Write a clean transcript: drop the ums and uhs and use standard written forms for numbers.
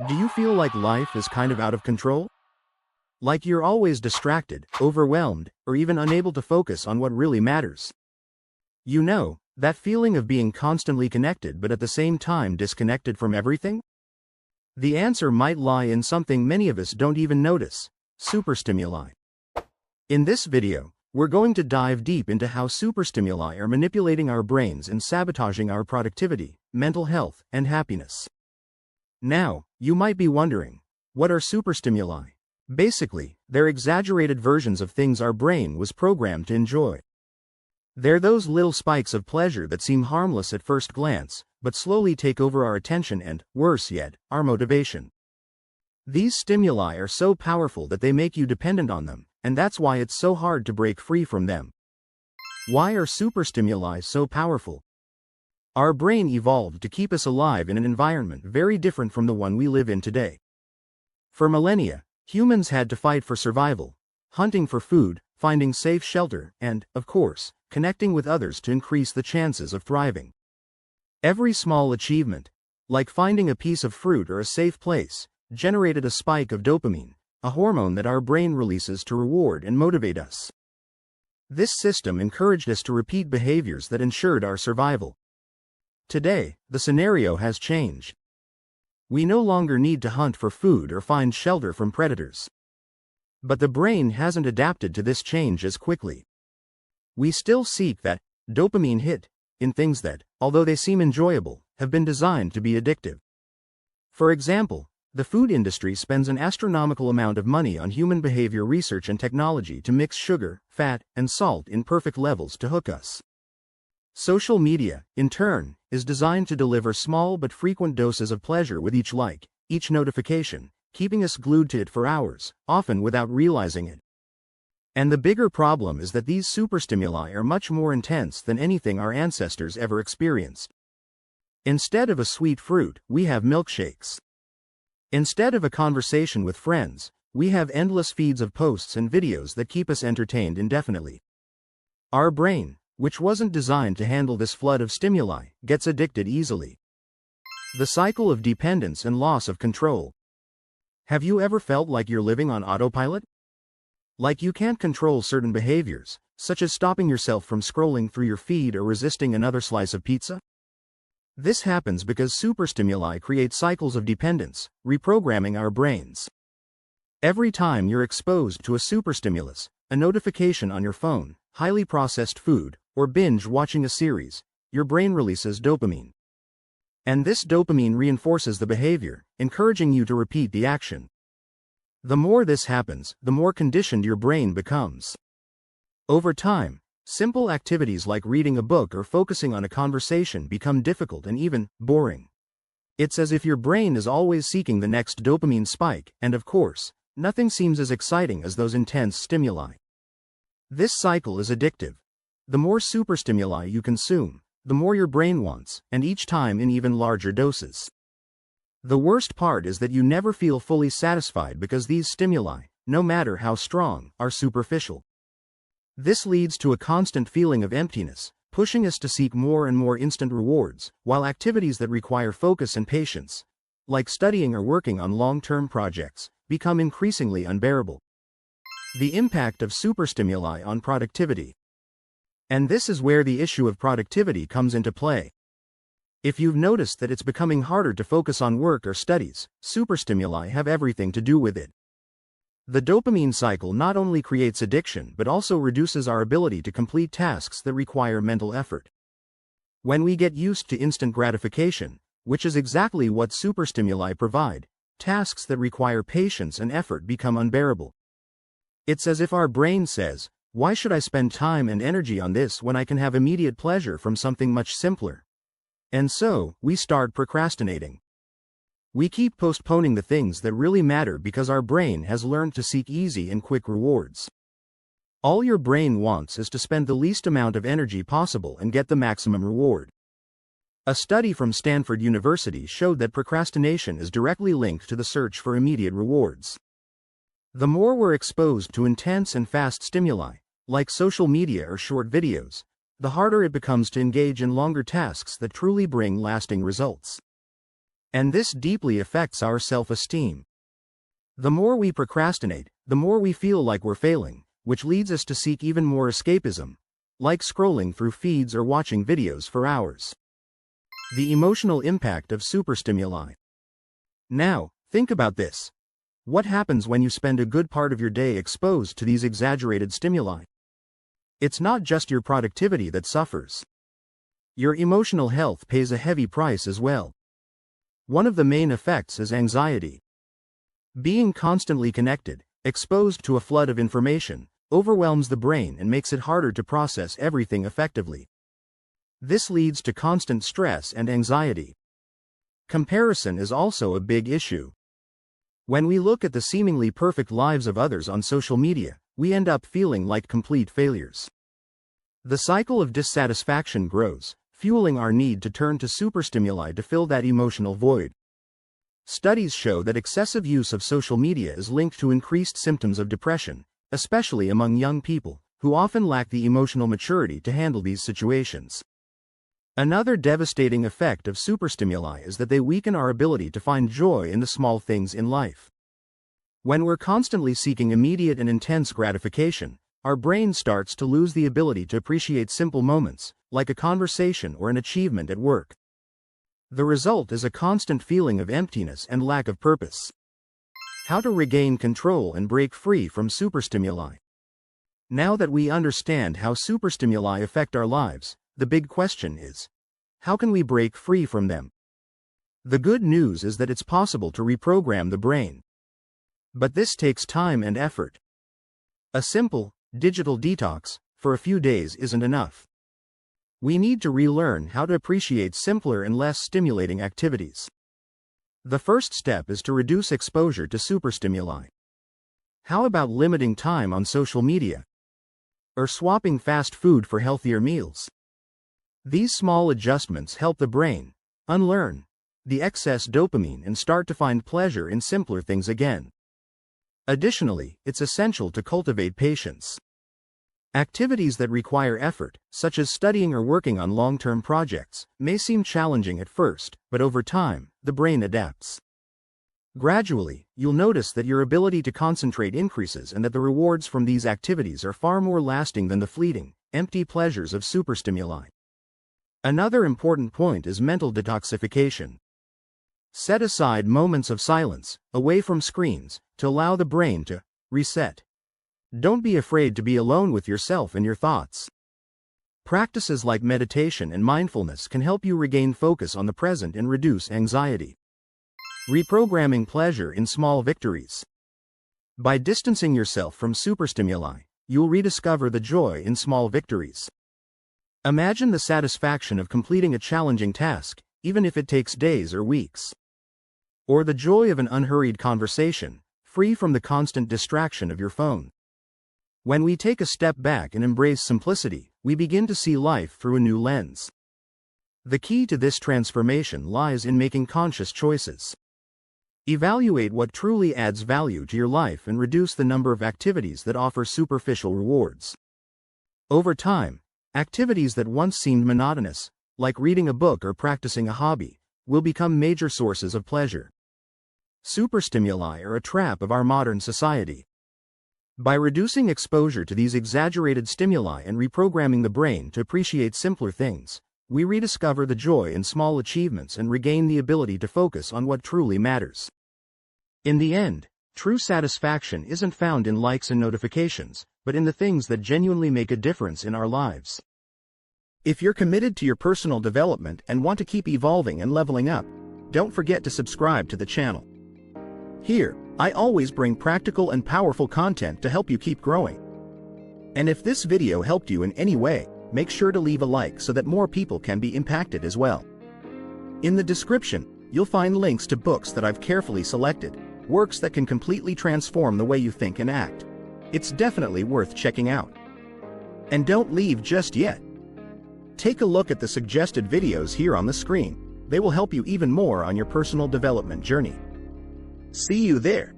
Do you feel like life is kind of out of control? Like you're always distracted, overwhelmed, or even unable to focus on what really matters? You know, that feeling of being constantly connected but at the same time disconnected from everything? The answer might lie in something many of us don't even notice: superstimuli. In this video, we're going to dive deep into how superstimuli are manipulating our brains and sabotaging our productivity, mental health, and happiness. Now, you might be wondering, what are superstimuli? Basically, they're exaggerated versions of things our brain was programmed to enjoy. They're those little spikes of pleasure that seem harmless at first glance, but slowly take over our attention and, worse yet, our motivation. These stimuli are so powerful that they make you dependent on them, and that's why it's so hard to break free from them. Why are superstimuli so powerful? Our brain evolved to keep us alive in an environment very different from the one we live in today. For millennia, humans had to fight for survival, hunting for food, finding safe shelter, and, of course, connecting with others to increase the chances of thriving. Every small achievement, like finding a piece of fruit or a safe place, generated a spike of dopamine, a hormone that our brain releases to reward and motivate us. This system encouraged us to repeat behaviors that ensured our survival. Today, the scenario has changed. We no longer need to hunt for food or find shelter from predators. But the brain hasn't adapted to this change as quickly. We still seek that dopamine hit in things that, although they seem enjoyable, have been designed to be addictive. For example, the food industry spends an astronomical amount of money on human behavior research and technology to mix sugar, fat, and salt in perfect levels to hook us. Social media, in turn, is designed to deliver small but frequent doses of pleasure with each like, each notification, keeping us glued to it for hours, often without realizing it. And the bigger problem is that these superstimuli are much more intense than anything our ancestors ever experienced. Instead of a sweet fruit, we have milkshakes. Instead of a conversation with friends, we have endless feeds of posts and videos that keep us entertained indefinitely. Our brain, which wasn't designed to handle this flood of stimuli, gets addicted easily. The cycle of dependence and loss of control. Have you ever felt like you're living on autopilot? Like you can't control certain behaviors, such as stopping yourself from scrolling through your feed or resisting another slice of pizza? This happens because superstimuli create cycles of dependence, reprogramming our brains. Every time you're exposed to a superstimulus, a notification on your phone, highly processed food, or binge watching a series, your brain releases dopamine. And this dopamine reinforces the behavior, encouraging you to repeat the action. The more this happens, the more conditioned your brain becomes. Over time, simple activities like reading a book or focusing on a conversation become difficult and even boring. It's as if your brain is always seeking the next dopamine spike, and of course, nothing seems as exciting as those intense stimuli. This cycle is addictive. The more superstimuli you consume, the more your brain wants, and each time in even larger doses. The worst part is that you never feel fully satisfied because these stimuli, no matter how strong, are superficial. This leads to a constant feeling of emptiness, pushing us to seek more and more instant rewards, while activities that require focus and patience, like studying or working on long-term projects, become increasingly unbearable. The impact of superstimuli on productivity. And this is where the issue of productivity comes into play. If you've noticed that it's becoming harder to focus on work or studies, superstimuli have everything to do with it. The dopamine cycle not only creates addiction but also reduces our ability to complete tasks that require mental effort. When we get used to instant gratification, which is exactly what superstimuli provide, tasks that require patience and effort become unbearable. It's as if our brain says, "Why should I spend time and energy on this when I can have immediate pleasure from something much simpler?" And so, we start procrastinating. We keep postponing the things that really matter because our brain has learned to seek easy and quick rewards. All your brain wants is to spend the least amount of energy possible and get the maximum reward. A study from Stanford University showed that procrastination is directly linked to the search for immediate rewards. The more we're exposed to intense and fast stimuli, like social media or short videos, the harder it becomes to engage in longer tasks that truly bring lasting results. And this deeply affects our self-esteem. The more we procrastinate, the more we feel like we're failing, which leads us to seek even more escapism, like scrolling through feeds or watching videos for hours. The emotional impact of superstimuli. Now, think about this. What happens when you spend a good part of your day exposed to these exaggerated stimuli? It's not just your productivity that suffers. Your emotional health pays a heavy price as well. One of the main effects is anxiety. Being constantly connected, exposed to a flood of information, overwhelms the brain and makes it harder to process everything effectively. This leads to constant stress and anxiety. Comparison is also a big issue. When we look at the seemingly perfect lives of others on social media, we end up feeling like complete failures. The cycle of dissatisfaction grows, fueling our need to turn to superstimuli to fill that emotional void. Studies show that excessive use of social media is linked to increased symptoms of depression, especially among young people, who often lack the emotional maturity to handle these situations. Another devastating effect of superstimuli is that they weaken our ability to find joy in the small things in life. When we're constantly seeking immediate and intense gratification, our brain starts to lose the ability to appreciate simple moments, like a conversation or an achievement at work. The result is a constant feeling of emptiness and lack of purpose. How to regain control and break free from superstimuli. Now that we understand how superstimuli affect our lives, the big question is, how can we break free from them? The good news is that it's possible to reprogram the brain. But this takes time and effort. A simple, digital detox, for a few days isn't enough. We need to relearn how to appreciate simpler and less stimulating activities. The first step is to reduce exposure to superstimuli. How about limiting time on social media? Or swapping fast food for healthier meals? These small adjustments help the brain unlearn the excess dopamine and start to find pleasure in simpler things again. Additionally, it's essential to cultivate patience. Activities that require effort, such as studying or working on long-term projects, may seem challenging at first, but over time, the brain adapts. Gradually, you'll notice that your ability to concentrate increases and that the rewards from these activities are far more lasting than the fleeting, empty pleasures of superstimuli. Another important point is mental detoxification. Set aside moments of silence, away from screens, to allow the brain to reset. Don't be afraid to be alone with yourself and your thoughts. Practices like meditation and mindfulness can help you regain focus on the present and reduce anxiety. Reprogramming pleasure in small victories. By distancing yourself from superstimuli, you'll rediscover the joy in small victories. Imagine the satisfaction of completing a challenging task, even if it takes days or weeks. Or the joy of an unhurried conversation, free from the constant distraction of your phone. When we take a step back and embrace simplicity, we begin to see life through a new lens. The key to this transformation lies in making conscious choices. Evaluate what truly adds value to your life and reduce the number of activities that offer superficial rewards. Over time, activities that once seemed monotonous, like reading a book or practicing a hobby, will become major sources of pleasure. Superstimuli are a trap of our modern society. By reducing exposure to these exaggerated stimuli and reprogramming the brain to appreciate simpler things, we rediscover the joy in small achievements and regain the ability to focus on what truly matters. In the end, true satisfaction isn't found in likes and notifications, but in the things that genuinely make a difference in our lives. If you're committed to your personal development and want to keep evolving and leveling up, don't forget to subscribe to the channel. Here, I always bring practical and powerful content to help you keep growing. And if this video helped you in any way, make sure to leave a like so that more people can be impacted as well. In the description, you'll find links to books that I've carefully selected, works that can completely transform the way you think and act. It's definitely worth checking out. And don't leave just yet. Take a look at the suggested videos here on the screen. They will help you even more on your personal development journey. See you there.